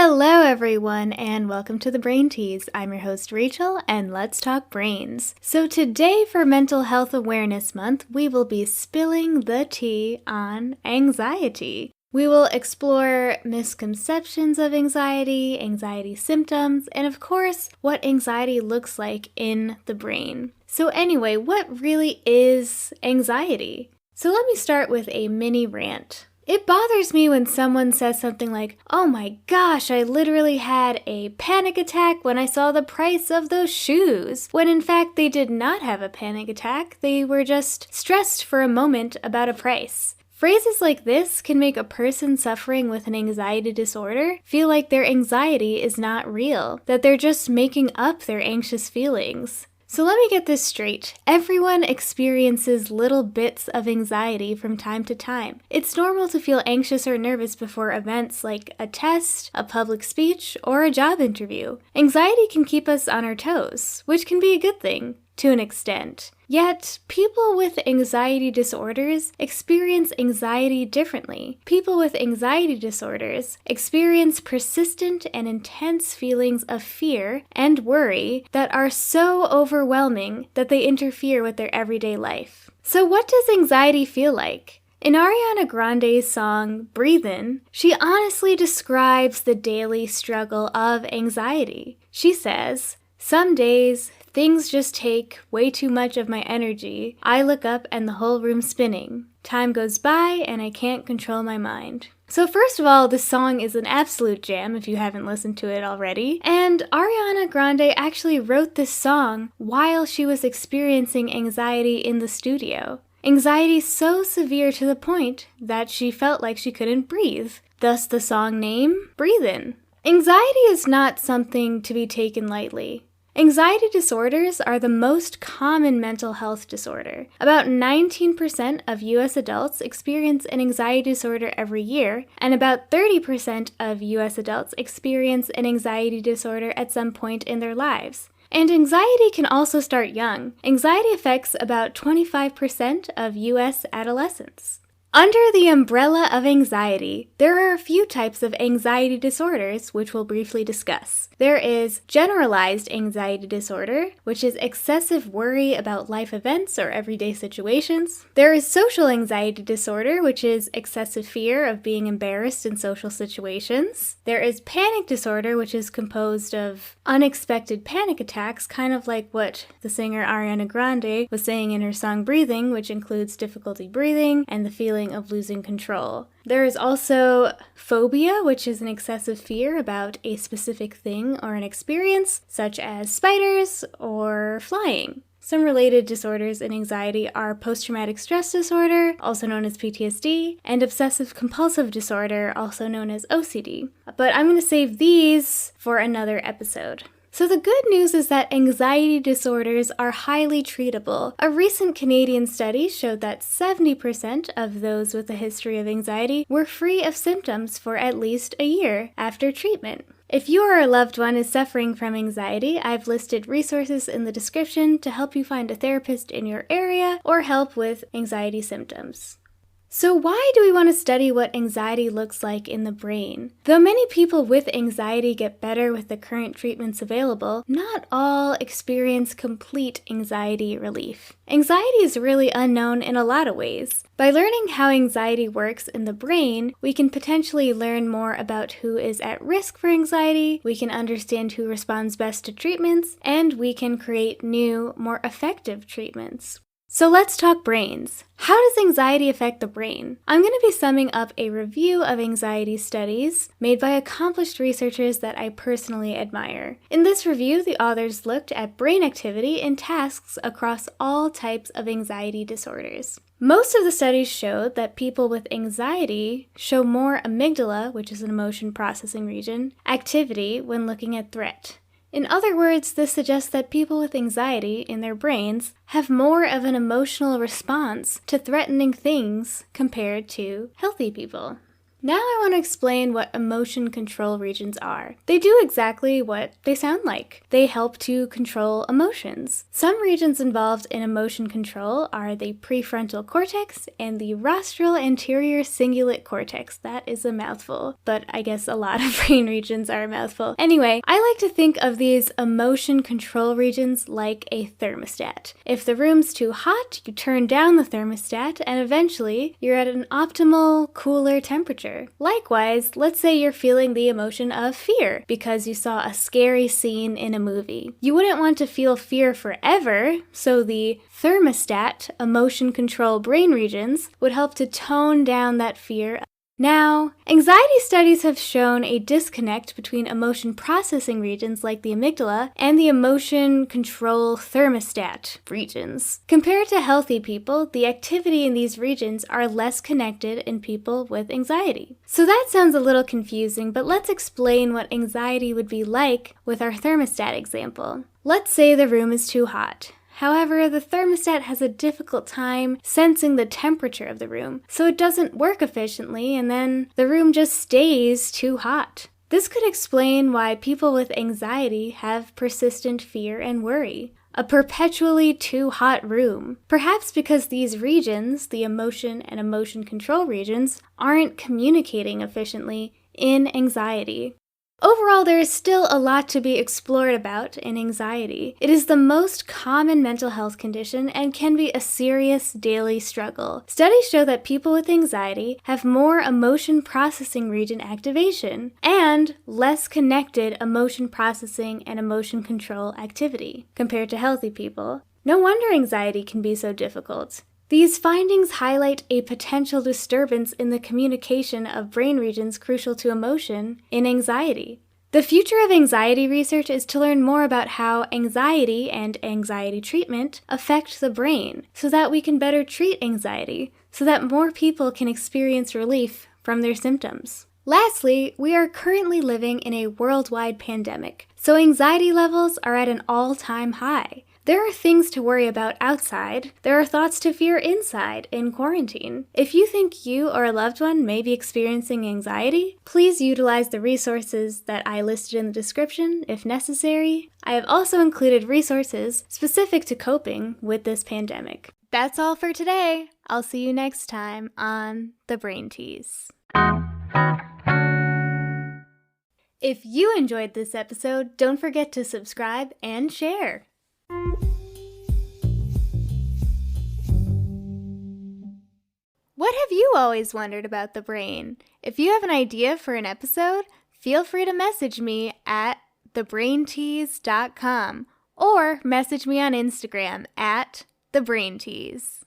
Hello everyone and welcome to the Brain Teas. I'm your host Rachel and let's talk brains. So today for Mental Health Awareness Month, we will be spilling the tea on anxiety. We will explore misconceptions of anxiety, anxiety symptoms, and of course, what anxiety looks like in the brain. So anyway, what really is anxiety? So let me start with a mini rant. It bothers me when someone says something like, "Oh my gosh, I literally had a panic attack when I saw the price of those shoes," when in fact they did not have a panic attack, they were just stressed for a moment about a price. Phrases like this can make a person suffering with an anxiety disorder feel like their anxiety is not real, that they're just making up their anxious feelings. So let me get this straight. Everyone experiences little bits of anxiety from time to time. It's normal to feel anxious or nervous before events like a test, a public speech, or a job interview. Anxiety can keep us on our toes, which can be a good thing, to an extent. Yet, people with anxiety disorders experience anxiety differently. People with anxiety disorders experience persistent and intense feelings of fear and worry that are so overwhelming that they interfere with their everyday life. So what does anxiety feel like? In Ariana Grande's song, Breathin', she honestly describes the daily struggle of anxiety. She says, "Some days, things just take way too much of my energy. I look up and the whole room's spinning. Time goes by and I can't control my mind." So first of all, this song is an absolute jam if you haven't listened to it already. And Ariana Grande actually wrote this song while she was experiencing anxiety in the studio. Anxiety so severe to the point that she felt like she couldn't breathe. Thus the song name, Breathin'. Anxiety is not something to be taken lightly. Anxiety disorders are the most common mental health disorder. About 19% of U.S. adults experience an anxiety disorder every year, and about 30% of U.S. adults experience an anxiety disorder at some point in their lives. And anxiety can also start young. Anxiety affects about 25% of U.S. adolescents. Under the umbrella of anxiety, there are a few types of anxiety disorders which we'll briefly discuss. There is generalized anxiety disorder, which is excessive worry about life events or everyday situations. There is social anxiety disorder, which is excessive fear of being embarrassed in social situations. There is panic disorder, which is composed of unexpected panic attacks, kind of like what the singer Ariana Grande was saying in her song Breathing, which includes difficulty breathing and the feeling of losing control. There is also phobia, which is an excessive fear about a specific thing or an experience, such as spiders or flying. Some related disorders in anxiety are post-traumatic stress disorder, also known as PTSD, and obsessive-compulsive disorder, also known as OCD. But I'm going to save these for another episode. So the good news is that anxiety disorders are highly treatable. A recent Canadian study showed that 70% of those with a history of anxiety were free of symptoms for at least a year after treatment. If you or a loved one is suffering from anxiety, I've listed resources in the description to help you find a therapist in your area or help with anxiety symptoms. So why do we want to study what anxiety looks like in the brain? Though many people with anxiety get better with the current treatments available, not all experience complete anxiety relief. Anxiety is really unknown in a lot of ways. By learning how anxiety works in the brain, we can potentially learn more about who is at risk for anxiety, we can understand who responds best to treatments, and we can create new, more effective treatments. So let's talk brains. How does anxiety affect the brain? I'm going to be summing up a review of anxiety studies made by accomplished researchers that I personally admire. In this review, the authors looked at brain activity in tasks across all types of anxiety disorders. Most of the studies showed that people with anxiety show more amygdala, which is an emotion processing region, activity when looking at threat. In other words, this suggests that people with anxiety in their brains have more of an emotional response to threatening things compared to healthy people. Now I want to explain what emotion control regions are. They do exactly what they sound like. They help to control emotions. Some regions involved in emotion control are the prefrontal cortex and the rostral anterior cingulate cortex. That is a mouthful, but I guess a lot of brain regions are a mouthful. Anyway, I like to think of these emotion control regions like a thermostat. If the room's too hot, you turn down the thermostat and eventually you're at an optimal, cooler temperature. Likewise, let's say you're feeling the emotion of fear because you saw a scary scene in a movie. You wouldn't want to feel fear forever, so the thermostat, emotion control brain regions, would help to tone down that fear. Now, anxiety studies have shown a disconnect between emotion processing regions like the amygdala and the emotion control thermostat regions. Compared to healthy people, the activity in these regions are less connected in people with anxiety. So that sounds a little confusing, but let's explain what anxiety would be like with our thermostat example. Let's say the room is too hot. However, the thermostat has a difficult time sensing the temperature of the room, so it doesn't work efficiently, and then the room just stays too hot. This could explain why people with anxiety have persistent fear and worry. A perpetually too hot room. Perhaps because these regions, the emotion and emotion control regions, aren't communicating efficiently in anxiety. Overall, there is still a lot to be explored about in anxiety. It is the most common mental health condition and can be a serious daily struggle. Studies show that people with anxiety have more emotion processing region activation and less connected emotion processing and emotion control activity compared to healthy people. No wonder anxiety can be so difficult. These findings highlight a potential disturbance in the communication of brain regions crucial to emotion in anxiety. The future of anxiety research is to learn more about how anxiety and anxiety treatment affect the brain so that we can better treat anxiety, so that more people can experience relief from their symptoms. Lastly, we are currently living in a worldwide pandemic, so anxiety levels are at an all-time high. There are things to worry about outside. There are thoughts to fear inside in quarantine. If you think you or a loved one may be experiencing anxiety, please utilize the resources that I listed in the description if necessary. I have also included resources specific to coping with this pandemic. That's all for today. I'll see you next time on The Brain Tease. If you enjoyed this episode, don't forget to subscribe and share. What have you always wondered about the brain? If you have an idea for an episode, feel free to message me at thebraintease.com or message me on Instagram at thebraintease.